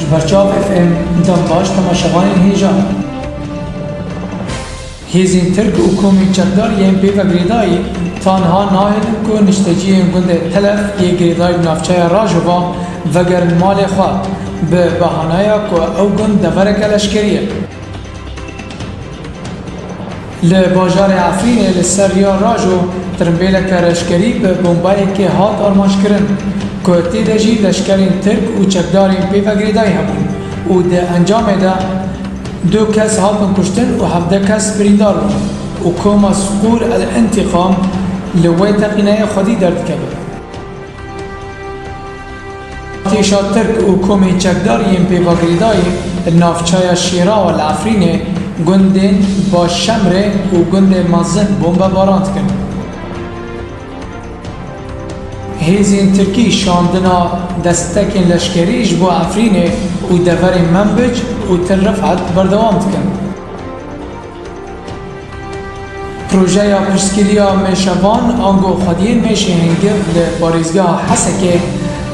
جبرچاف اف ام دم باش تماشاوان هیجان هیزین ترک و کومی چکدار یم پی و گریدایی تانها ناهد کو نشتجی گنده تلف یه گریدای بنافچه راجووا و گرن مال خواه به بحانایا که او گند دورک لشکریه لباجار عفرین لسریا راجو ترمبیل کرشکری به بومبایی که هات آرمانش کرن که تیدجی لشکرین ترک و چکدارین پی و گریدای همون و ده انجام ده دو کس هاتن کشتن و 17 کس بریندار بود و که مسئول الانتقام لوی تقینه خودی درد کبه تیشا ترک و کومی چکدار یم پی و گریدای نافچای شیرا و العفرین گندین با شمره و گند مازن بومبه باراند کن هیزین ترکی شاندنا دستکین لشکریش با عفرینه و دور منبج و تل رفعت بردوام کن پروژه یا پشتگیریا میشوان آنگو خودین میشه هنگف لباریزگاه حسکه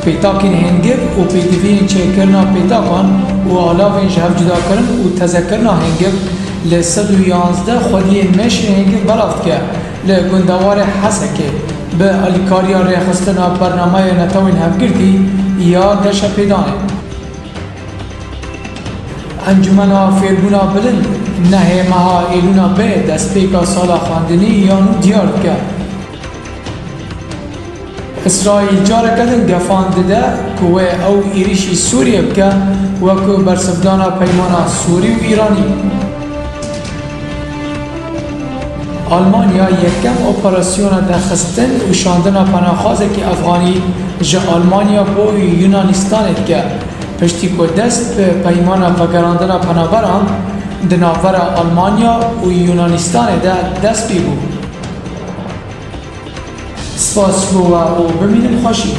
پیتاکین هنگف و پیتوین چه کرنا پیتاکان و آلاوین جهب جدا کرن و تذکرنا هنگف ل111 خودین میشه هنگف بلافت که لگندوار حسکه به الیکاریا ریخستنا برنامه نتوین هفگردی یا دش پیدانه انجمنا فیربونا بلند نه مها ایلونا به دست پیکا سالا خواندنی یا نو دیار کرد اسرائیل جاره کدن گفانده ده که او ایریشی سوریه بکه و که برسفدانا پیمانا سوری و ایرانی آلمانیا یکم اپراسیون دخستن و شاندن پناهخوازه که افغانی جا آلمانیا با یونانستان که پشتی که دست به پیمان و گراندن پناهبران دناور آلمانیا و یونانستان ده دست بی بود سپاس و ببینیم خوشی